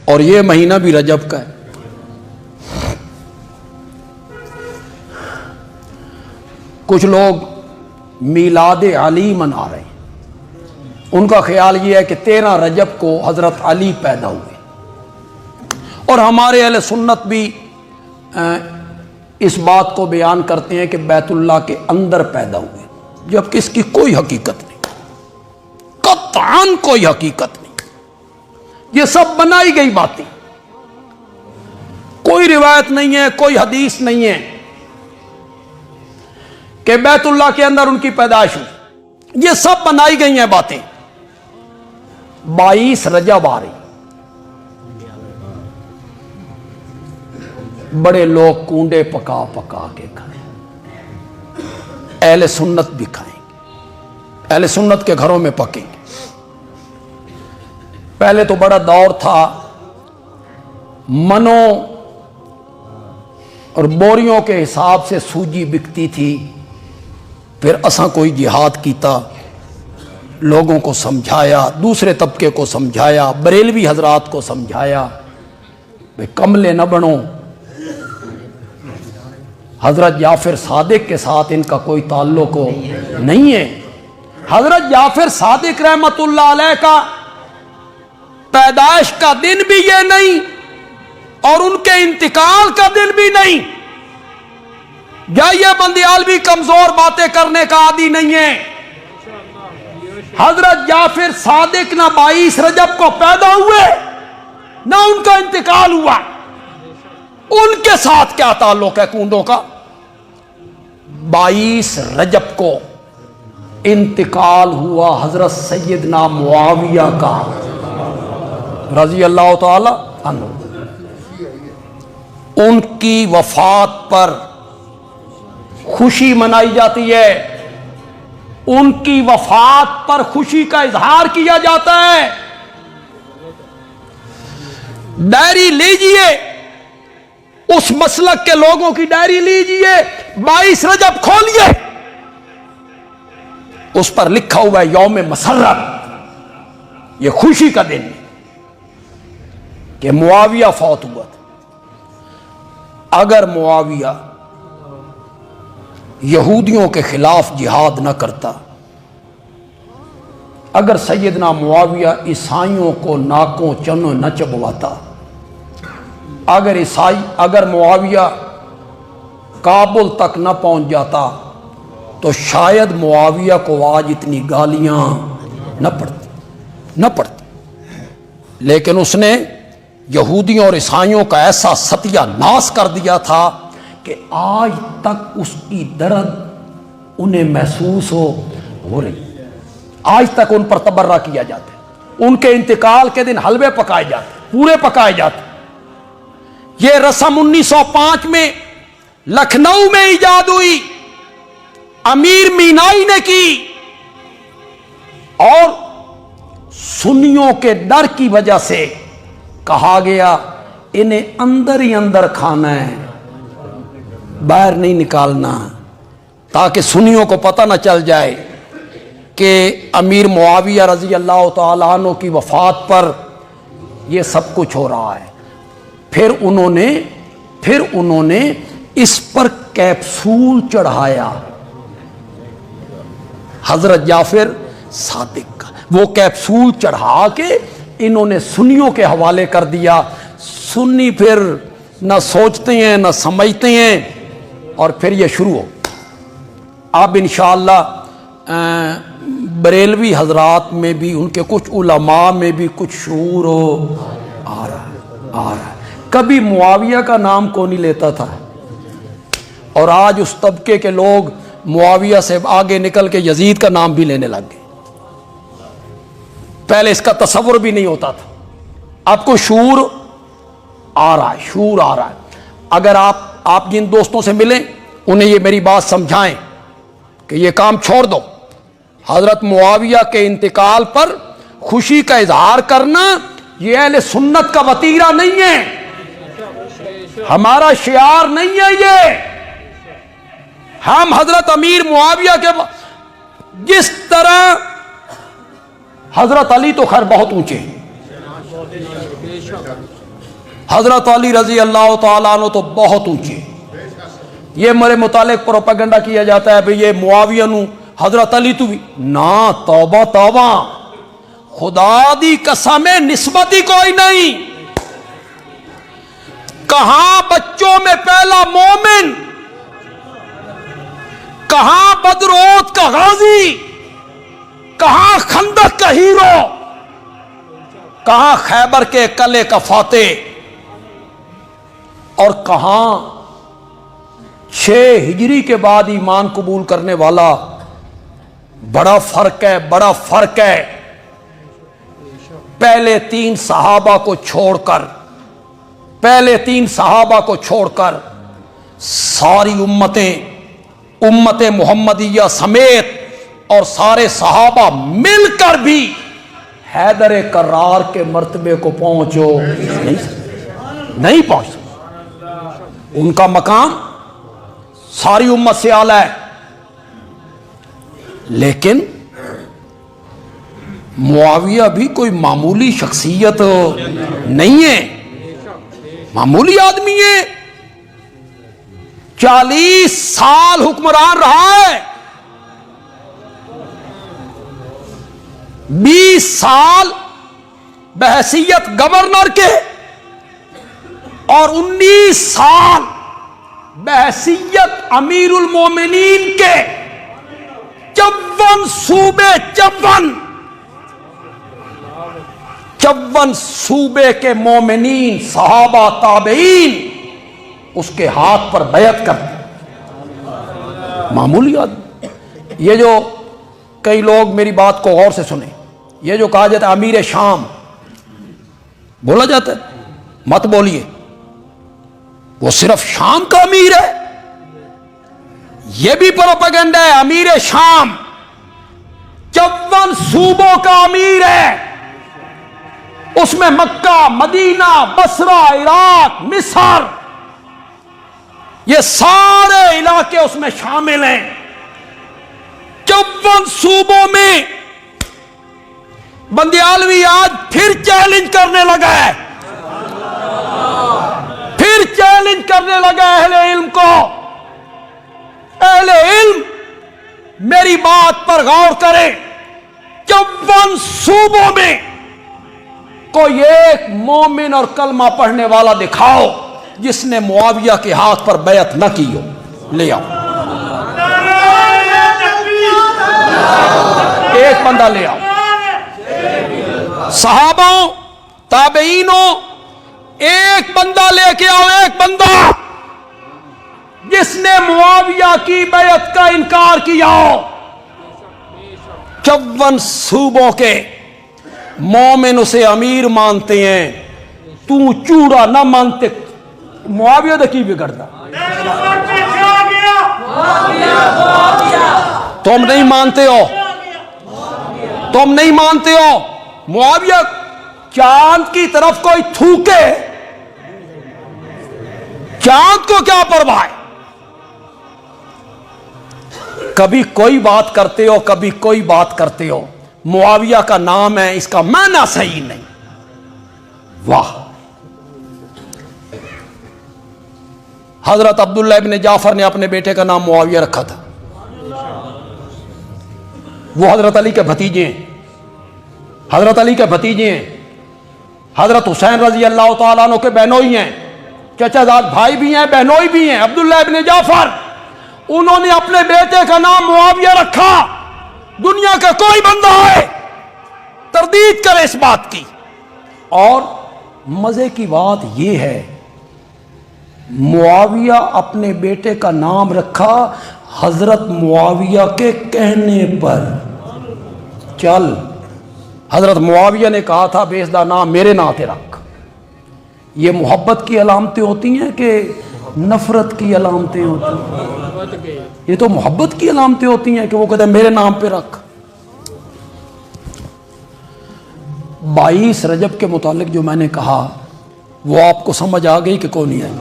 اور یہ مہینہ بھی رجب کا ہے۔ کچھ لوگ میلاد علی منا رہے ہیں، ان کا خیال یہ ہے کہ 13 رجب کو حضرت علی پیدا ہوئے، اور ہمارے اہل سنت بھی اس بات کو بیان کرتے ہیں کہ بیت اللہ کے اندر پیدا ہوئے، جبکہ اس کی کوئی حقیقت نہیں، قطعاً کوئی حقیقت نہیں، یہ سب بنائی گئی باتیں، کوئی روایت نہیں ہے، کوئی حدیث نہیں ہے کہ بیت اللہ کے اندر ان کی پیدائش ہوئی، یہ سب بنائی گئی ہیں باتیں۔ 22 رجب آ رہی، بڑے لوگ کونڈے پکا پکا کے کھائیں، اہل سنت بھی کھائیں گے، اہل سنت کے گھروں میں پکیں گے۔ پہلے تو بڑا دور تھا، منوں اور بوریوں کے حساب سے سوجی بکتی تھی، پھر اساں کوئی جہاد کیتا، لوگوں کو سمجھایا، دوسرے طبقے کو سمجھایا، بریلوی حضرات کو سمجھایا، بھئی کملے نہ بنو، حضرت جعفر صادق کے ساتھ ان کا کوئی تعلق نہیں ہے۔ حضرت جعفر صادق رحمت اللہ علیہ کا پیدائش کا دن بھی یہ نہیں اور ان کے انتقال کا دن بھی نہیں، یا یہ بندیال بھی کمزور باتیں کرنے کا عادی نہیں ہے۔ حضرت جعفر صادق نہ 22 رجب کو پیدا ہوئے نہ ان کا انتقال ہوا، ان کے ساتھ کیا تعلق ہے کونڈوں کا؟ 22 رجب کو انتقال ہوا حضرت سیدنا معاویہ کا رضی اللہ تعالی عنہ، ان کی وفات پر خوشی منائی جاتی ہے، ان کی وفات پر خوشی کا اظہار کیا جاتا ہے۔ ڈائری لیجئے، اس مسلک کے لوگوں کی ڈائری لیجئے، 22 رجب کھولیے، اس پر لکھا ہوا ہے یوم مسرت، یہ خوشی کا دن کہ معاویہ فوت ہوا تھا۔ اگر معاویہ یہودیوں کے خلاف جہاد نہ کرتا، اگر سیدنا معاویہ عیسائیوں کو ناکوں چنوں نہ چبواتا، اگر معاویہ کابل تک نہ پہنچ جاتا، تو شاید معاویہ کو آج اتنی گالیاں نہ پڑتی، لیکن اس نے یہودیوں اور عیسائیوں کا ایسا ستیہ ناش کر دیا تھا کہ آج تک اس کی درد انہیں محسوس ہو رہی، آج تک ان پر تبرہ کیا جاتا ہے، ان کے انتقال کے دن حلوے پکائے جاتے، پورے پکائے جاتے۔ یہ رسم 1905 میں لکھنؤ میں ایجاد ہوئی، امیر مینائی نے کی، اور سنیوں کے ڈر کی وجہ سے کہا گیا انہیں اندر ہی اندر کھانا ہے، باہر نہیں نکالنا، تاکہ سنیوں کو پتہ نہ چل جائے کہ امیر معاویہ رضی اللہ تعالیٰ عنہ کی وفات پر یہ سب کچھ ہو رہا ہے۔ پھر انہوں نے اس پر کیپسول چڑھایا حضرت جعفر صادق کا، وہ کیپسول چڑھا کے انہوں نے سنیوں کے حوالے کر دیا۔ سنی پھر نہ سوچتے ہیں نہ سمجھتے ہیں، اور پھر یہ شروع ہو۔ اب انشاءاللہ بریلوی حضرات میں بھی، ان کے کچھ علماء میں بھی کچھ شعور آ رہا ہے۔ کبھی معاویہ کا نام کون نہیں لیتا تھا، اور آج اس طبقے کے لوگ معاویہ سے آگے نکل کے یزید کا نام بھی لینے لگ گئے۔ پہلے اس کا تصور بھی نہیں ہوتا تھا، اب کو شعور آ رہا ہے۔ اگر آپ جن دوستوں سے ملیں انہیں یہ میری بات سمجھائیں کہ یہ کام چھوڑ دو، حضرت معاویہ کے انتقال پر خوشی کا اظہار کرنا یہ اہل سنت کا وتیرہ نہیں ہے، ہمارا شعار نہیں ہے یہ۔ ہم حضرت امیر معاویہ کے جس طرح حضرت علی تو خیر بہت اونچے ہیں، حضرت علی رضی اللہ تعالیٰ عنہ تو بہت اونچے. یہ میرے متعلق پروپیگنڈا کیا جاتا ہے بھئی یہ معاویہ نو حضرت علی تو بھی نا. توبہ توبہ، خدا دی قسم نسبت ہی کوئی نہیں. کہاں بچوں میں پہلا مومن، کہاں بدروت کا غازی، کہاں خندق کا ہیرو، کہاں خیبر کے قلعے کا فاتح، اور کہاں 6 ہجری کے بعد ایمان قبول کرنے والا. بڑا فرق ہے، بڑا فرق ہے. پہلے 3 صحابہ کو چھوڑ کر، پہلے 3 صحابہ کو چھوڑ کر ساری امت محمدیہ سمیت اور سارے صحابہ مل کر بھی حیدر کرار کے مرتبے کو پہنچو نہیں پہنچ سکتے. ان کا مقام ساری امت سے اعلیٰ ہے. لیکن معاویہ بھی کوئی معمولی شخصیت نہیں ہے، معمولی آدمی ہے. 40 سال حکمران رہا ہے، 20 سال بحیثیت گورنر کے اور 19 سال بحیثیت امیر المومنین کے. 54 صوبے، 54 صوبے کے مومنین، صحابہ، تابعین اس کے ہاتھ پر بیعت کرتے. معمولی آدمی. یہ جو کئی لوگ میری بات کو غور سے سنیں، یہ جو کہا جاتا ہے امیر شام، بولا جاتا ہے، مت بولیے، وہ صرف شام کا امیر ہے. یہ بھی پروپیگنڈا ہے. امیر شام 54 صوبوں کا امیر ہے. اس میں مکہ، مدینہ، بصرہ، عراق، مصر، یہ سارے علاقے اس میں شامل ہیں. 54 صوبوں میں بندیالوی آج پھر چیلنج کرنے لگا ہے، پھر چیلنج کرنے لگا اہل علم کو. اہل علم میری بات پر غور کریں. 54 صوبوں میں کوئی ایک مومن اور کلمہ پڑھنے والا دکھاؤ جس نے معاویہ کے ہاتھ پر بیعت نہ کی ہو. لے آؤ ایک بندہ، لے آؤ. صحابوں، تابعینوں، ایک بندہ لے کے آؤ، ایک بندہ جس نے معاویہ کی بیعت کا انکار کیا ہو. 54 صوبوں کے مومن اسے امیر مانتے ہیں، تو چوڑا نہ مانتے. معاویہ دا کی بگڑتا؟ تم نہیں مانتے ہو، تم نہیں مانتے ہو. معاویہ چاند کی طرف کوئی تھوکے، چاند کو کیا پرواہ ہے؟ کبھی کوئی بات کرتے ہو، کبھی کوئی بات کرتے ہو. معاویہ کا نام ہے، اس کا معنی صحیح نہیں. واہ. حضرت عبداللہ ابن جعفر نے اپنے بیٹے کا نام معاویہ رکھا تھا. وہ حضرت علی کے بھتیجے ہیں، حضرت علی کے بھتیجے ہیں. حضرت حسین رضی اللہ تعالیٰ عنہ کے بہنوئی ہیں، چچا زاد بھائی بھی ہیں، بہنوئی بھی ہیں. عبداللہ ابن جعفر، انہوں نے اپنے بیٹے کا نام معاویہ رکھا. دنیا کا کوئی بندہ ہے تردید کرے اس بات کی. اور مزے کی بات یہ ہے، معاویہ اپنے بیٹے کا نام رکھا حضرت معاویہ کے کہنے پر. چل، حضرت معاویہ نے کہا تھا بیسدہ نام میرے نام پہ رکھ. یہ محبت کی علامتیں ہوتی ہیں کہ نفرت کی علامتیں ہوتی ہیں؟ یہ تو محبت کی علامتیں ہوتی ہیں کہ وہ کہتے ہیں میرے نام پہ رکھ. 22 رجب کے متعلق جو میں نے کہا وہ آپ کو سمجھ آ گئی کہ کون نہیں آئی؟